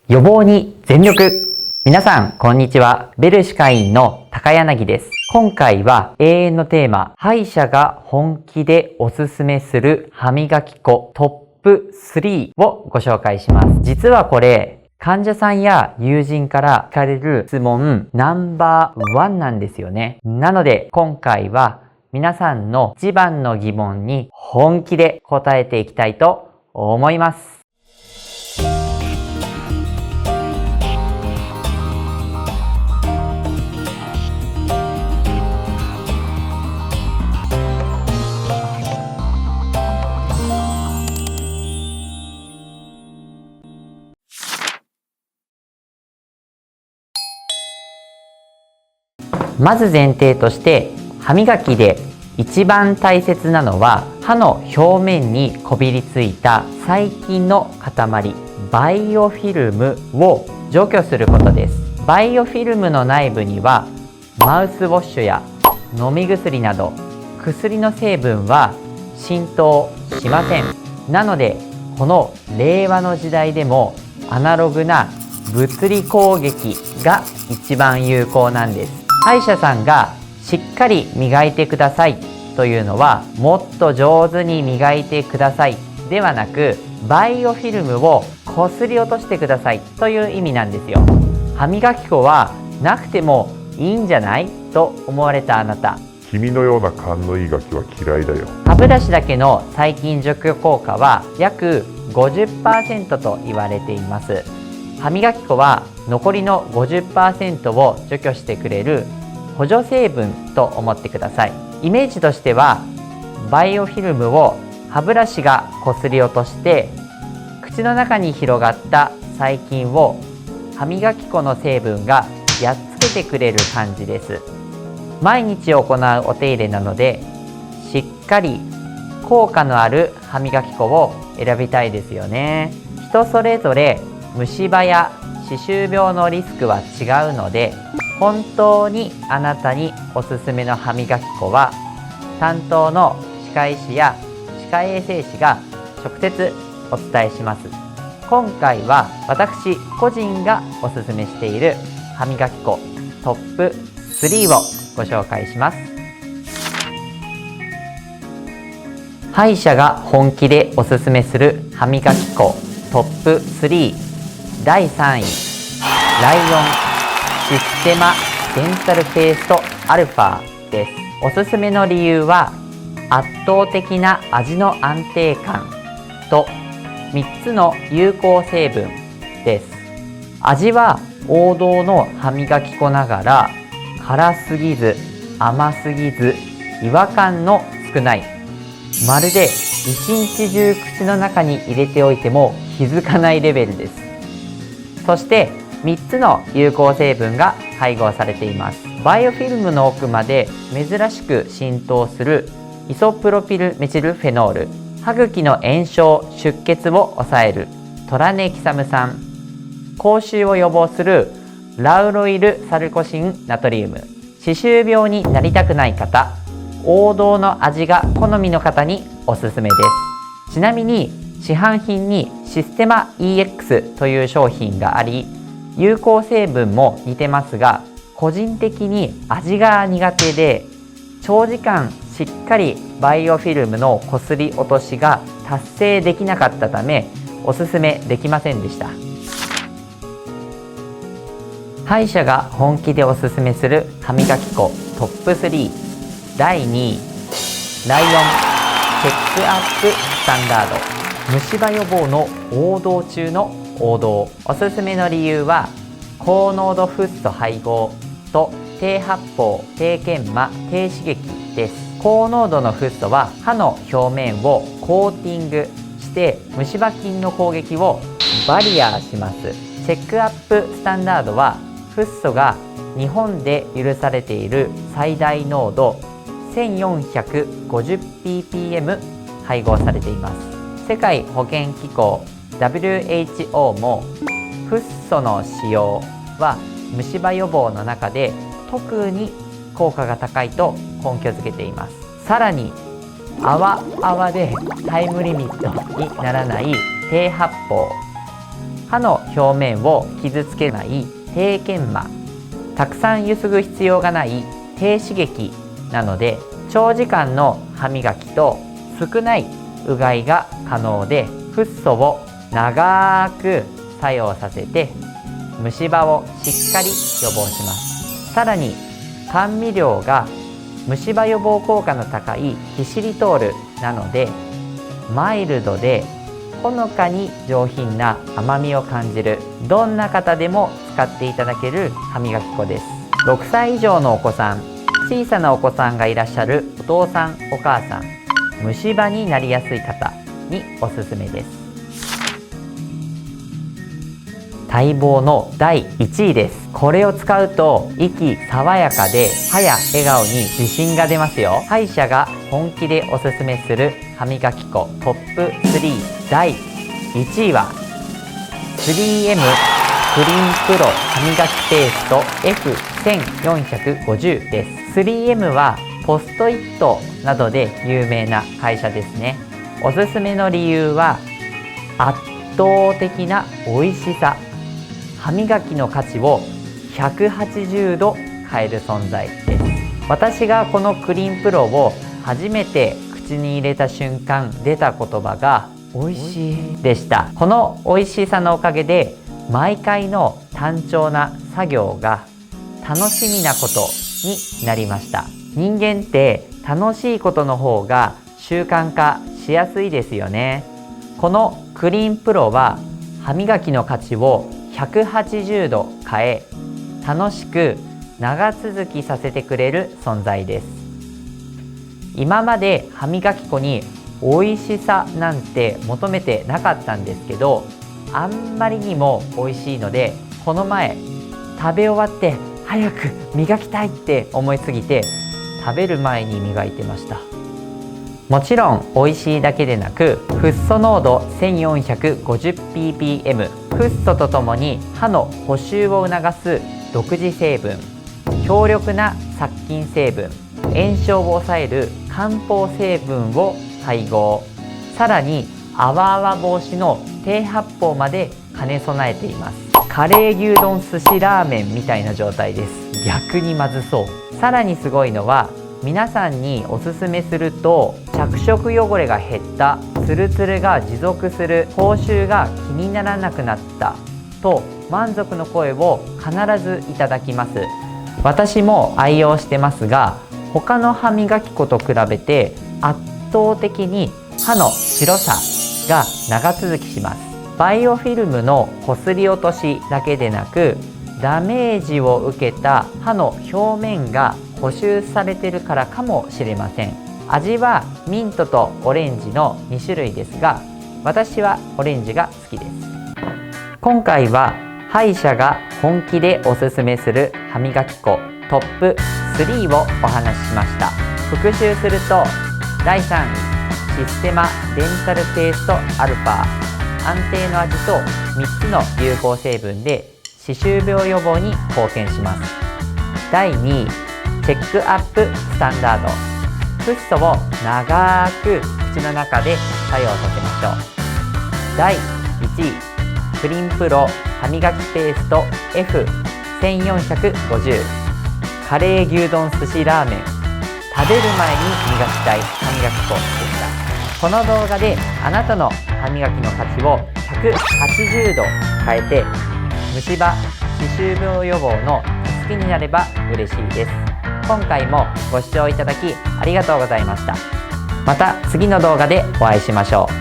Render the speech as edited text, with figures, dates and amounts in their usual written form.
予防に全力。皆さん、こんにちは。ベル歯科医院の高柳です。今回は永遠のテーマ、歯医者が本気でおすすめする歯磨き粉トップ3をご紹介します。実はこれ、患者さんや友人から聞かれる質問ナンバーワンなんですよね。なので、今回は皆さんの一番の疑問に本気で答えていきたいと思います。まず前提として、歯磨きで一番大切なのは歯の表面にこびりついた細菌の塊バイオフィルムを除去することです。バイオフィルムの内部にはマウスウォッシュや飲み薬など薬の成分は浸透しません。なのでこの令和の時代でもアナログな物理攻撃が一番有効なんです。歯医者さんがしっかり磨いてくださいというのはもっと上手に磨いてくださいではなく、バイオフィルムをこすり落としてくださいという意味なんですよ。歯磨き粉はなくてもいいんじゃないと思われたあなた、君のような勘のいいガキは嫌いだよ。歯ブラシだけの細菌除去効果は約 50% と言われています。歯磨き粉は残りの 50% を除去してくれる補助成分と思ってください。イメージとしてはバイオフィルムを歯ブラシがこすり落として口の中に広がった細菌を歯磨き粉の成分がやっつけてくれる感じです。毎日行うお手入れなのでしっかり効果のある歯磨き粉を選びたいですよね。人それぞれ虫歯や歯周病のリスクは違うので、本当にあなたにおすすめの歯磨き粉は担当の歯科医師や歯科衛生士が直接お伝えします。今回は私個人がおすすめしている歯磨き粉トップ3をご紹介します。歯医者が本気でおすすめする歯磨き粉トップ3、第3位、ライオンシステマデンタルペーストアルファです。おすすめの理由は圧倒的な味の安定感と3つの有効成分です。味は王道の歯磨き粉ながら辛すぎず甘すぎず違和感の少ない、まるで一日中口の中に入れておいても気づかないレベルです。そして3つの有効成分が配合されています。バイオフィルムの奥まで珍しく浸透するイソプロピルメチルフェノール、歯茎の炎症出血を抑えるトラネキサム酸、口臭を予防するラウロイルサルコシンナトリウム、歯周病になりたくない方、王道の味が好みの方におすすめです。ちなみに市販品にシステマ EX という商品があり、有効成分も似てますが、個人的に味が苦手で長時間しっかりバイオフィルムのこすり落としが達成できなかったためおすすめできませんでした。歯医者が本気でおすすめする歯磨き粉トップ3、第2位、ライオンチェックアップスタンダード、虫歯予防の王道中の王道。おすすめの理由は高濃度フッ素配合と低発泡低研磨低刺激です。高濃度のフッ素は歯の表面をコーティングして虫歯菌の攻撃をバリアします。チェックアップスタンダードはフッ素が日本で許されている最大濃度 1450ppm 配合されています。世界保健機構 WHO もフッ素の使用は虫歯予防の中で特に効果が高いと根拠づけています。さらに泡々でタイムリミットにならない低発泡、歯の表面を傷つけない低研磨、たくさんゆすぐ必要がない低刺激なので、長時間の歯磨きと少ないうがいが可能で、フッ素を長く作用させて虫歯をしっかり予防します。さらに甘味料が虫歯予防効果の高いキシリトールなので、マイルドでほのかに上品な甘みを感じる、どんな方でも使っていただける歯磨き粉です。6歳以上のお子さん、小さなお子さんがいらっしゃるお父さんお母さん、虫歯になりやすい方におすすめです。待望の第1位です。これを使うと息爽やかで歯や笑顔に自信が出ますよ。歯医者が本気でおすすめする歯磨き粉トップ3第1位は 3M クリーンプロ歯磨きペースト F1450 です。 3M はポストイットなどで有名な会社ですね。おすすめの理由は圧倒的な美味しさ、歯磨きの価値を180度変える存在です。私がこのクリーンプロを初めて口に入れた瞬間出た言葉が美味しいでした。この美味しさのおかげで毎回の単調な作業が楽しみなことになりました。人間って楽しいことの方が習慣化しやすいですよね。このクリーンプロは歯磨きの価値を180度変え、楽しく長続きさせてくれる存在です。今まで歯磨き粉に美味しさなんて求めてなかったんですけど、あんまりにも美味しいので、この前食べ終わって早く磨きたいって思いすぎて食べる前に磨いてました。もちろん美味しいだけでなく、フッ素濃度 1450ppm、 フッ素とともに歯の補修を促す独自成分、強力な殺菌成分、炎症を抑える漢方成分を配合、さらに泡泡防止の低発泡まで兼ね備えています。カレー牛丼寿司ラーメンみたいな状態です。逆にまずそう。さらにすごいのは、皆さんにおすすめすると着色汚れが減った、ツルツルが持続する、口臭が気にならなくなったと満足の声を必ずいただきます。私も愛用してますが、他の歯磨き粉と比べて圧倒的に歯の白さが長続きします。バイオフィルムのこすり落としだけでなく、ダメージを受けた歯の表面が補修されているからかもしれません。味はミントとオレンジの2種類ですが、私はオレンジが好きです。今回は歯医者が本気でおすすめする歯磨き粉トップ3をお話ししました。復習すると、第3位システマデンタルペーストアルファ、安定の味と3つの有効成分で歯周病予防に貢献します。第2位チェックアップスタンダード、フッ素を長く口の中で作用させましょう。第1位クリーンプロ歯磨きペースト F1450、 カレー牛丼寿司ラーメン、食べる前に磨きたい歯磨き粉でした。この動画であなたの歯磨きの価値を180度変えて、虫歯、歯周病予防の助けになれば嬉しいです。今回もご視聴いただきありがとうございました。また次の動画でお会いしましょう。